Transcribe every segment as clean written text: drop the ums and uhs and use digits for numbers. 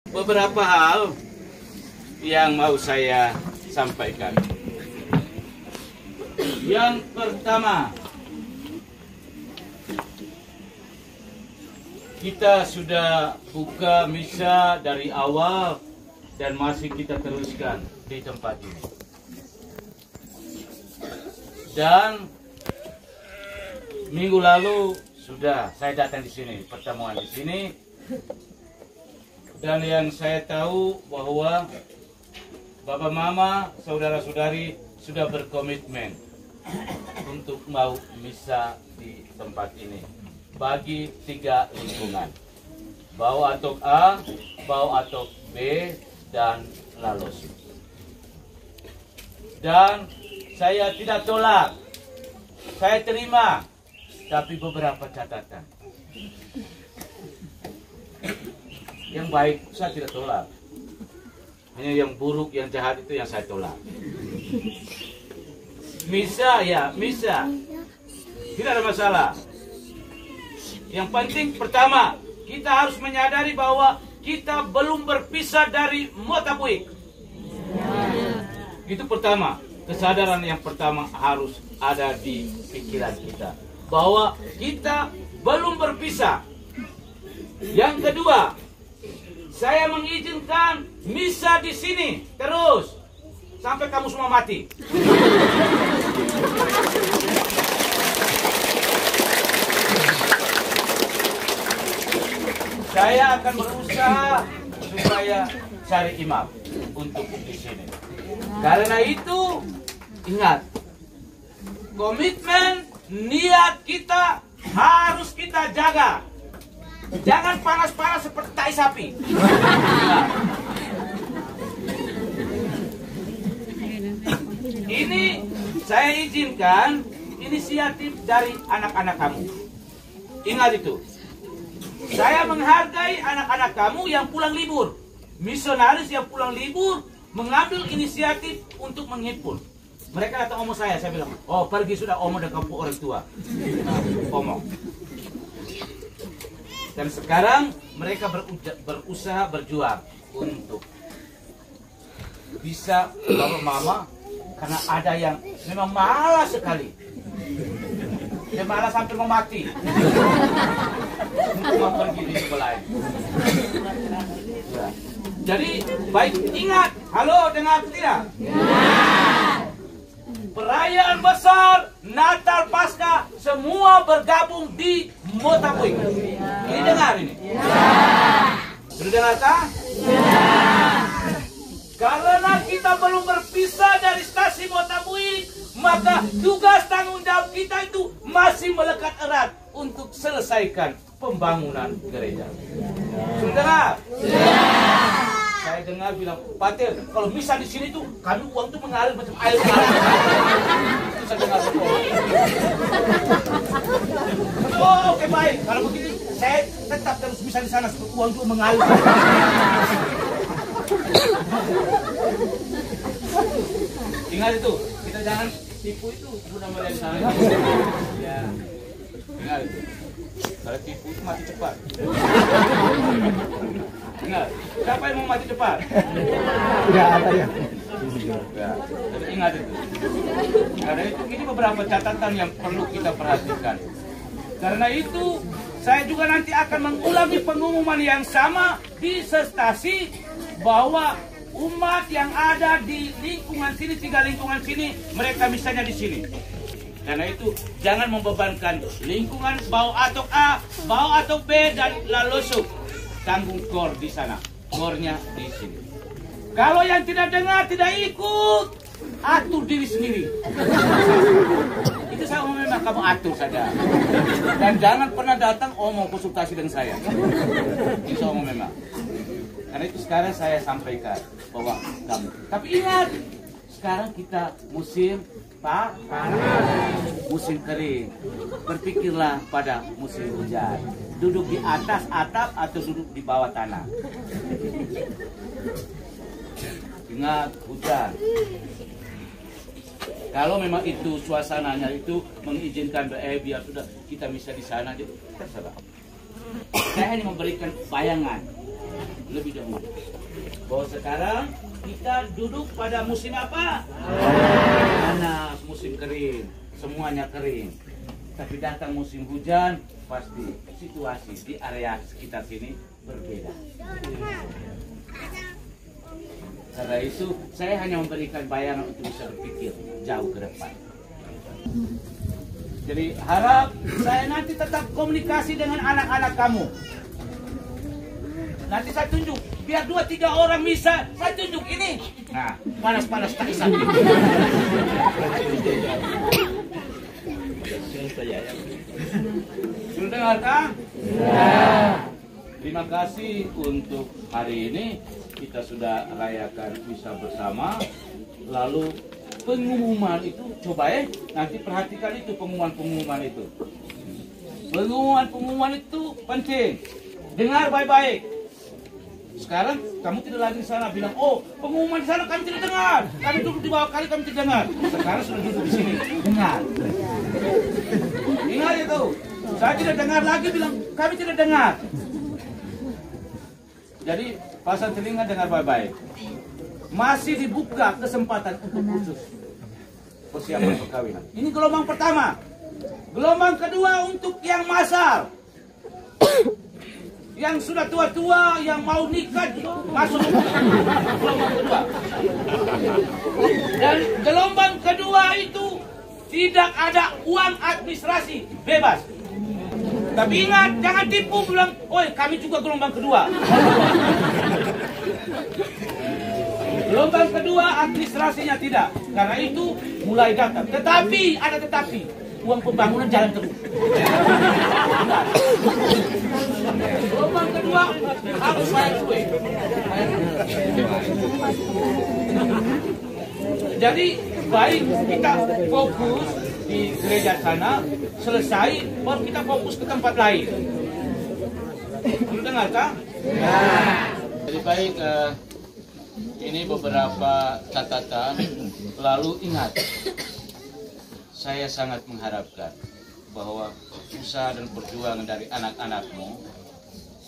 Beberapa hal yang mau saya sampaikan. Yang pertama, kita sudah buka misa dari awal dan masih kita teruskan di tempat ini. Dan minggu lalu sudah saya datang di sini, pertemuan di sini. Dan yang saya tahu bahwa Bapak Mama, saudara-saudari sudah berkomitmen untuk mau misa di tempat ini bagi 3 lingkungan, Bau Atok A, Bau Atok B, dan Lalosu. Dan saya tidak tolak, saya terima, tapi beberapa catatan. Yang baik saya tidak tolak, hanya yang buruk, yang jahat itu yang saya tolak. Misa ya, misa, tidak ada masalah. Yang penting pertama, kita harus menyadari bahwa kita belum berpisah dari Motapuik. Itu pertama, kesadaran yang pertama harus ada di pikiran kita, bahwa kita belum berpisah. Yang kedua, saya mengizinkan misa di sini terus sampai kamu semua mati. Saya akan berusaha supaya cari imam untuk di sini. Karena itu, ingat, komitmen niat kita harus kita jaga. Jangan panas-panas seperti tai sapi. Ini saya izinkan inisiatif dari anak-anak kamu. Ingat itu. Saya menghargai anak-anak kamu yang pulang libur. Misionaris yang pulang libur mengambil inisiatif untuk menghibur. Mereka datang omong saya bilang, oh pergi sudah omong dan kampung orang tua. Omong. Dan sekarang mereka berusaha berjuang untuk bisa Bapak Mama, karena ada yang memang malas sekali. Dia malas hampir mau mati. Mau pergi di sekolah lain. Jadi baik ingat, halo dengar tidak? Ya. Perayaan besar Natal Paskah semua bergabung di Motapuik. Ini dengar ini? Ya. Sudah dengar tak? Ya. Karena kita belum berpisah dari stasiun Motapuik, maka tugas tanggung jawab kita itu masih melekat erat untuk selesaikan pembangunan gereja. Sudah dengar? Ya. Saya dengar bilang, Pater, kalau misa di sini tuh kami uang tuh mengalir macam air mengalir. Itu saya dengar semua. Oh, oke baik. Kalau begitu saya tetap terus misa di sana sebab uang tuh mengalir. Ingat itu, kita jangan tipu itu sudah melihat di sana. Ya, ingat itu. Kalau tipu itu mati cepat. Ingat, siapa yang mau mati cepat? Tidak ada ya. Ingat itu. Karena itu ini beberapa catatan yang perlu kita perhatikan. Karena itu saya juga nanti akan mengulangi pengumuman yang sama di stasi bahwa umat yang ada di lingkungan sini, 3 lingkungan sini, mereka misalnya di sini. Karena itu jangan membebankan lingkungan Bau Atok A, Bau Atok B, dan Lalosu. Tanggung kor di sana, kornya di sini. Kalau yang tidak dengar, tidak ikut, atur diri sendiri. Itu saya omong memang kamu atur saja. Dan jangan pernah datang omong konsultasi dengan saya. Itu omong memang. Karena itu sekarang saya sampaikan bahwa kamu. Tapi ingat, sekarang kita musim panas, musim kering. Berpikirlah pada musim hujan. Duduk di atas atap atau duduk di bawah tanah. Ingat, hujan. Kalau memang itu suasananya itu mengizinkan biar sudah kita bisa di sana, terserah. Saya hanya memberikan bayangan lebih dahulu. Bahwa sekarang kita duduk pada musim apa? Panas, musim kering, semuanya kering. Tapi datang musim hujan, pasti situasi di area sekitar sini berbeda. Karena itu saya hanya memberikan bayangan untuk bisa berpikir jauh ke depan. Jadi harap saya nanti tetap komunikasi dengan anak-anak kamu. Nanti saya tunjuk, biar 2-3 orang bisa, saya tunjuk ini. Nah, panas-panas tak sakit. Sudah dengar kan? Ya. Terima kasih untuk hari ini. Kita sudah rayakan misa bersama. Lalu pengumuman itu, coba nanti perhatikan itu pengumuman itu. Pengumuman itu penting. Dengar baik-baik. Sekarang kamu tidak lagi di sana bilang, oh pengumuman di sana kami tidak dengar. Kami duduk di bawah kali kami tidak dengar. Sekarang sudah duduk di sini, dengar. Ingat itu. Saya tidak dengar lagi bilang kami tidak dengar. Jadi pasang telinga dengar baik-baik. Masih dibuka kesempatan untuk khusus persiapan perkawinan. Ini gelombang pertama. Gelombang kedua untuk yang masal. Yang sudah tua-tua, yang mau nikah masuk gelombang kedua. Dan gelombang kedua itu tidak ada uang administrasi, bebas. Tapi ingat, jangan tipu bilang, oi kami juga gelombang kedua. Gelombang kedua administrasinya tidak, karena itu mulai datang. Tetapi ada tetapi, uang pembangunan jalan terus. Gelombang kedua harus bayar kue. Jadi baik kita fokus di gereja sana, selesai baru kita fokus ke tempat lain. Belum dengar kan? Ya. Jadi baik, ini beberapa catatan. Lalu ingat, saya sangat mengharapkan bahwa usaha dan perjuangan dari anak-anakmu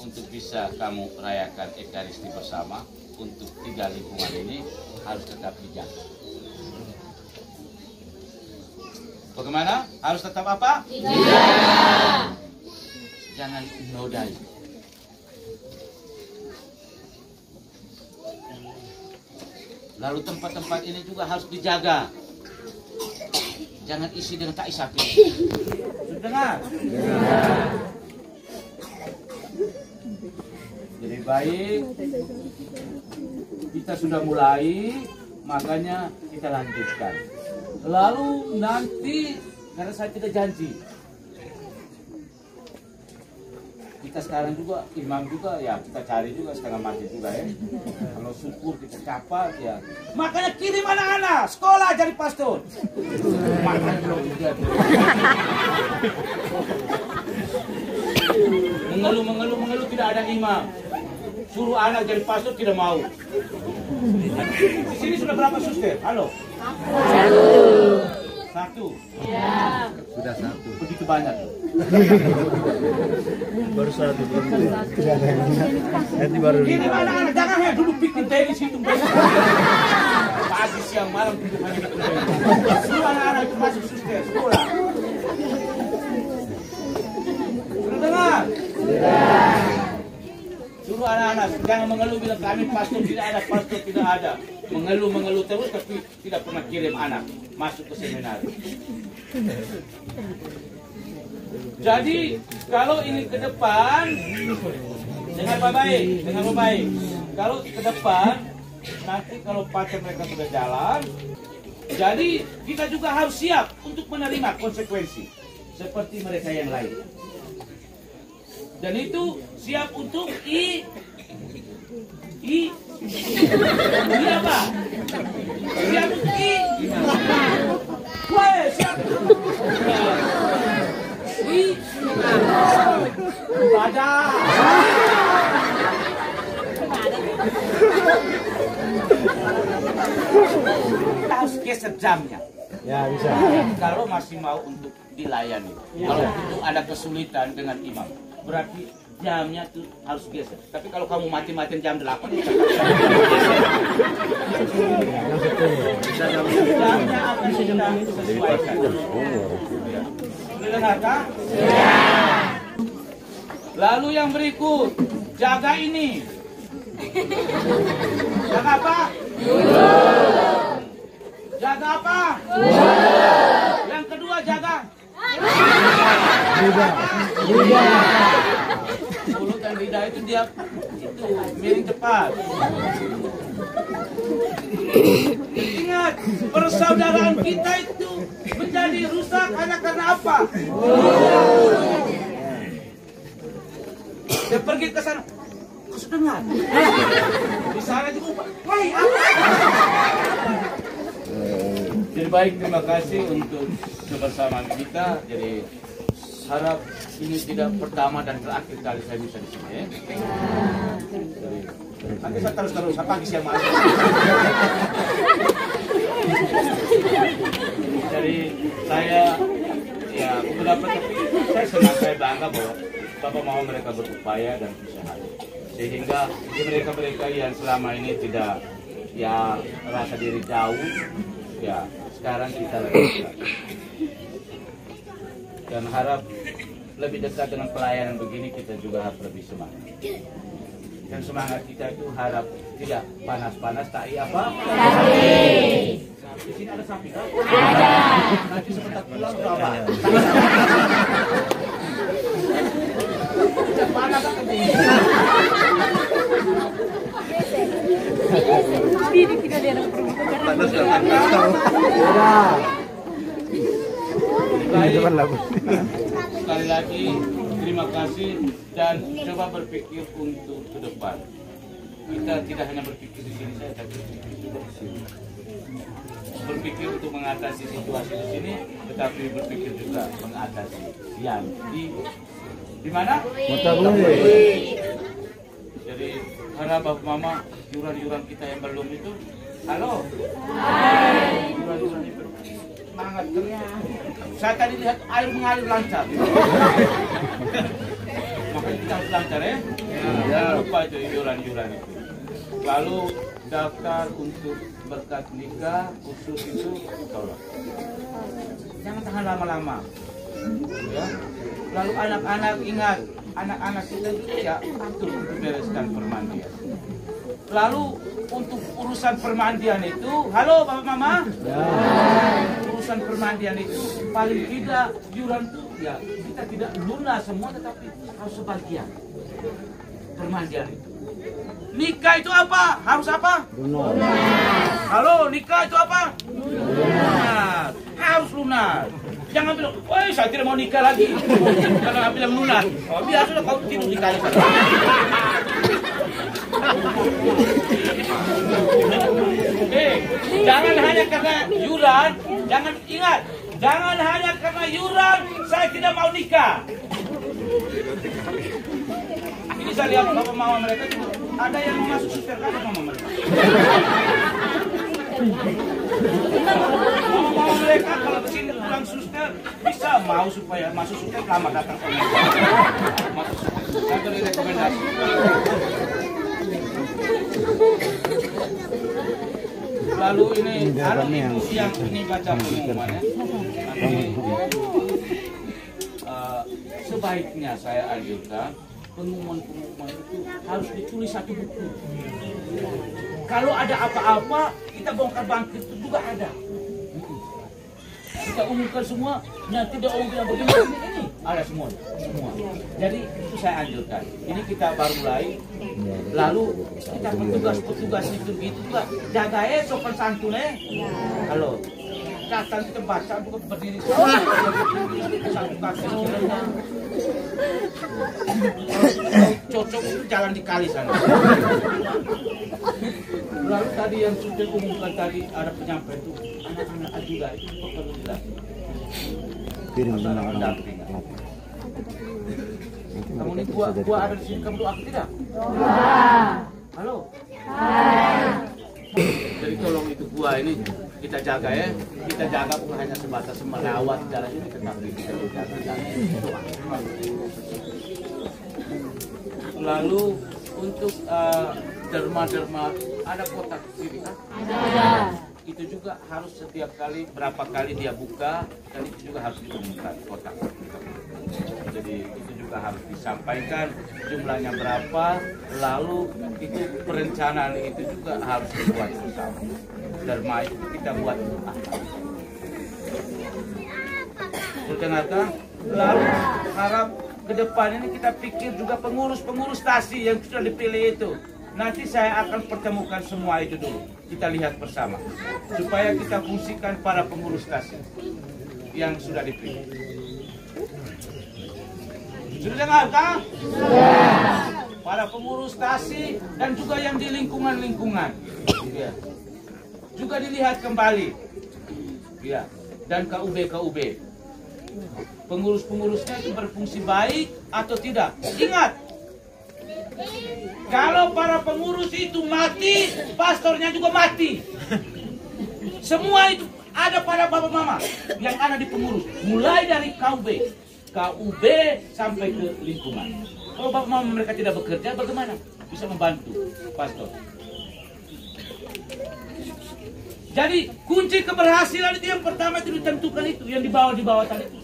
untuk bisa kamu rayakan Ekaristi bersama untuk 3 lingkungan ini harus tetap dijaga. Bagaimana? Harus tetap apa? Dijaga. Jangan nodai. Lalu tempat-tempat ini juga harus dijaga. Jangan isi dengan tak isapi. Sudah dengar? Jadi baik, kita sudah mulai, makanya kita lanjutkan. Lalu nanti, karena saya tidak janji, kita sekarang juga, imam juga, ya kita cari juga setengah mati juga ya. Kalau syukur kita capat ya. Makanya kirim anak-anak sekolah jadi pastor. Makanya belum jadi. Mengeluh tidak ada imam. Suruh anak jadi pastor tidak mau. Di sini sudah berapa suster? Halo? Satu. Ya. Sudah 1. Begitu banyak. Baru 1 belum. Tidak ada yang nanti baru. Ini anak-anak jangan ya dulu bikin tenis itu. Pagi siang malam duduk hanya di tenis. Suruh anak-anak itu masuk suster sekolah. Sudah dengar? Sudah. Suruh anak-anak jangan mengeluh bilang kami pastor tidak ada. Mengeluh terus tapi tidak pernah kirim anak masuk ke seminar. Jadi kalau ini ke depan dengan baik. Kalau ke depan nanti kalau pacar mereka sudah jalan, jadi kita juga harus siap untuk menerima konsekuensi seperti mereka yang lain. Dan itu siap untuk apa? Siap untuk siap ibadah. Kita harus geser jamnya. Ya bisa. Kalau masih mau untuk dilayani. Kalau itu ada kesulitan dengan imam, berarti jamnya tuh harus geser. Tapi kalau kamu mati-matiin jam 8 jamnya akan kita sesuaikan. Dengarkah? Lalu yang berikut, jaga ini. Jaga apa? Jaga apa? Yang kedua jaga mulut dan lidah itu dia itu miring cepat. Ingat, persaudaraan kita itu menjadi rusak hanya karena apa? Dia pergi ke sana, kau sudah dengar? Di sana juga, woi apa? Jadi baik, terima kasih untuk kebersamaan kita. Jadi harap ini tidak pertama dan terakhir kali saya bisa di sini. Nanti saya terus pagi siang malam. Jadi saya ya beberapa, tapi saya senang, saya bangga bahwa Bapak mau mereka berupaya dan berusaha, sehingga mereka yang selama ini tidak ya rasa diri jauh, ya sekarang kita lebih dekat. Dan harap lebih dekat dengan pelayanan begini, kita juga harus lebih semangat. Dan semangat kita itu harap tidak panas-panas, tapi apa? Sapi. Di sini ada sapi kan? Ada. Nanti sebentar pulang atau apa? Panas kan? Sekali lagi terima kasih dan coba berpikir untuk ke depan. Kita tidak hanya berpikir di sini saja, tapi berpikir untuk mengatasi situasi di sini, tetapi berpikir juga mengatasi yang di mana? Jadi harap Bapak Mama, yuran-yuran kita yang belum itu, halo, yuran-yuran itu semangat kerja. Saya tadi lihat air mengalir lancar. Makanya kita harus lancar ya. Jangan lupa itu yuran-yuran itu. Lalu daftar untuk berkat nikah khusus itu tolong. Jangan tahan lama-lama. Ya. Lalu anak-anak ingat, anak-anak kita itu ya atur untuk bereskan permandian. Lalu untuk urusan permandian itu, halo Bapak Mama, urusan permandian itu paling tidak yuran itu ya kita tidak lunas semua, tetapi harus sebagian permandian itu. Nikah itu apa? Harus apa? Lunas. Halo, nikah itu apa? Lunas. Harus lunas. Jangan bilang, woi saya tidak mau nikah lagi. Karena bilang lunas. Oh, biar sudah kau tidur di kali. Jangan hanya karena yuran, jangan ingat, jangan hanya karena yuran saya tidak mau nikah. Ini saya lihat Bapak Mama mereka juga ada yang mau masuk suster, ada Mama mereka. Mama mereka kalau kesini pulang suster bisa mau supaya masuk suster lama datang ke mereka. Masuk suster, saya beri rekomendasi. Lalu ini kalau ibu yang ini baca pengumumannya, sebaiknya saya anjurkan pengumuman-pengumuman itu harus ditulis satu buku. Kalau ada apa-apa, kita bongkar bangkit itu juga ada. Kita umumkan semua, nanti dia bilang bagaimana ini ada semua. Jadi itu saya anjurkan. Ini kita baru mulai. Lalu kita petugas itu juga jaga sopan santun Halo. Datang kita baca bukan berdiri satu kaki cocok itu jalan di kali sana. Lalu tadi yang sudah umumkan tadi ada penyampaian itu anak-anak juga itu perlu dilakukan. Pendampingan. Kamu ini gua ada di sini, kamu doa tidak? Halo. Jadi tolong itu gua ini kita jaga ya, kita jaga bukan hanya sebatas merawat jalan ini, tetapi kita juga jaga. Lalu untuk derma-derma ada kotak sini kan? Ada. Itu juga harus setiap kali berapa kali dia buka, dan itu juga harus ditemukan kotak. Jadi itu juga harus disampaikan jumlahnya berapa, lalu itu perencanaan itu juga harus dibuat bersama. Derma itu kita buat apa? Dengarkan. Lalu harap ke depan ini kita pikir juga pengurus-pengurus stasi yang sudah dipilih itu. Nanti saya akan pertemukan semua itu dulu. Kita lihat bersama. Supaya kita fungsikan para pengurus stasi yang sudah dipilih. Sudah dengar kah? Para pengurus stasi dan juga yang di lingkungan-lingkungan. Ya. Juga dilihat kembali. Ya. Dan KUB-KUB. Pengurus-pengurusnya itu berfungsi baik atau tidak. Ingat, kalau para pengurus itu mati, pastornya juga mati. Semua itu ada pada bapak mama yang ada di pengurus. Mulai dari KUB sampai ke lingkungan. Kalau bapak mama mereka tidak bekerja, bagaimana bisa membantu pastor? Jadi kunci keberhasilan itu yang pertama itu ditentukan itu, yang di bawah tadi.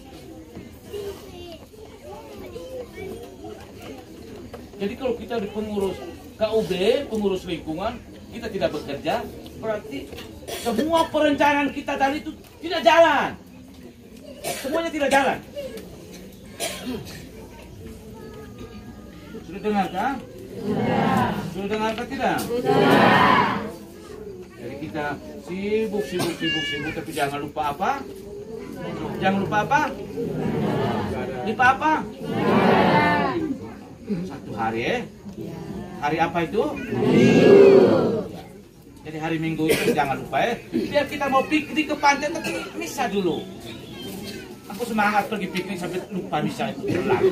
Jadi kalau kita di pengurus KUB, pengurus lingkungan, kita tidak bekerja, berarti semua perencanaan kita tadi itu tidak jalan. Semuanya tidak jalan. Sudah dengar kan? Sudah dengar kan tidak? Jadi kita sibuk, tapi jangan lupa apa? Jangan lupa apa? Lupa apa? Satu hari Hari apa itu? Jadi hari Minggu itu jangan lupa biar kita mau piknik ke pantai tapi misa dulu. Aku semangat pergi piknik sampai lupa misa itu berlalu.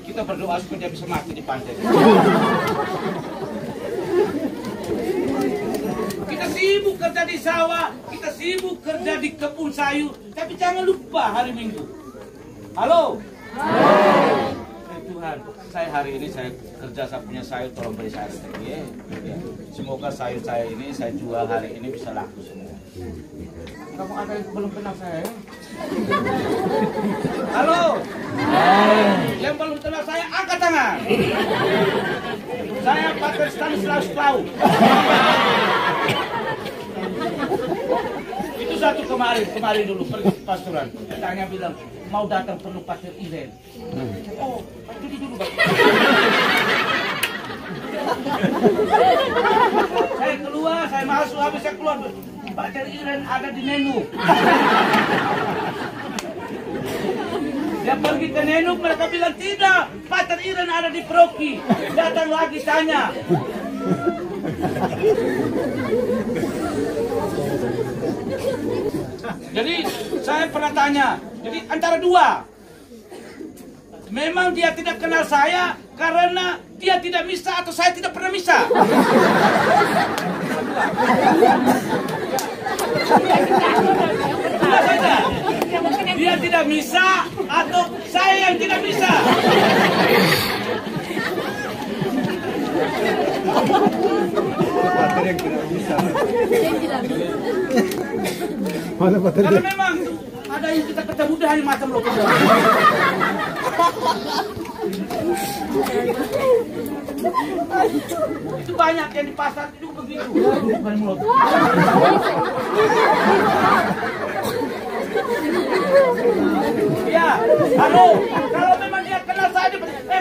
Kita berdoa supaya dia bisa mati di pantai. Kita sibuk kerja di sawah, kita sibuk kerja di kebun sayur, tapi jangan lupa hari Minggu. Halo? Tuhan, saya hari ini saya kerja, saya punya sayur, tolong beri saya rezeki ya. Semoga sayur saya ini saya jual hari ini bisa laku semua. Kamu ada yang belum kenal saya? Halo? Yang belum kenal saya angkat tangan. Saya Pater Stanislaus Klau. Itu satu kemarin dulu pergi pastoran. Tanya bilang mau datang perlu Pater Iren. Oh, jadi dulu Pak. Saya keluar, saya masuk, habis saya keluar. Pater Iren ada di Nenuk. Dia pergi ke Nenuk, mereka bilang tidak, Pater Iren ada di Proki. Datang lagi tanya. Jadi saya pernah tanya, jadi antara dua. Memang dia tidak kenal saya karena dia tidak misa atau saya tidak pernah misa. Dia tidak misa atau saya yang tidak misa. Pater yang tidak bisa. Mana pater? Karena memang ada yang kita ketemu dari macam loh. Itu banyak yang di pasar itu begitu. Ya, halo. Kalau memang dia kenal saya,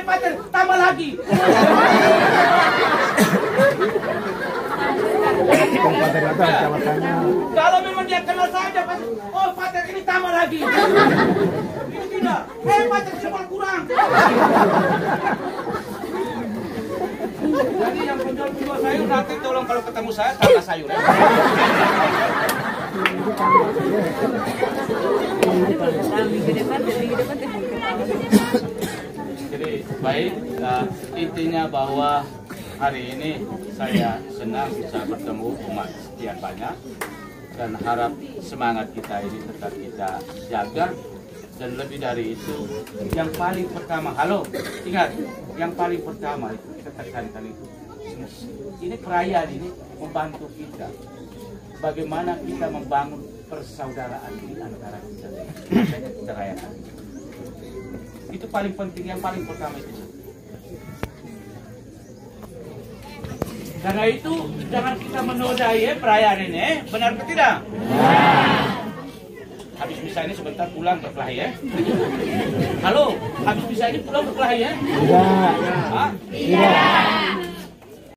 Pater, tambah lagi. Pater datang jawabannya. Kalau memang dia kenal saya, oh Pater ini tambah lagi. Ini tidak. Pater cuma kurang. Jadi yang penjual sayur nanti tolong kalau ketemu saya tambah sayur ya. Jadi baik, intinya bahwa hari ini saya senang bisa bertemu umat sekian banyak dan harap semangat kita ini tetap kita jaga Dan lebih dari itu, yang paling pertama, halo, ingat, yang paling pertama itu kita tekankan itu, ini perayaan ini membantu kita, bagaimana kita membangun persaudaraan di antara kita. Kita rayakan. Itu paling penting, yang paling pertama itu. Karena itu jangan kita menodai perayaan ini, benar atau tidak? Habis misa ini sebentar pulang ke Kelahi ya. Halo, habis misa ini pulang ke Kelahi ya? Tidak. Hah? Tidak.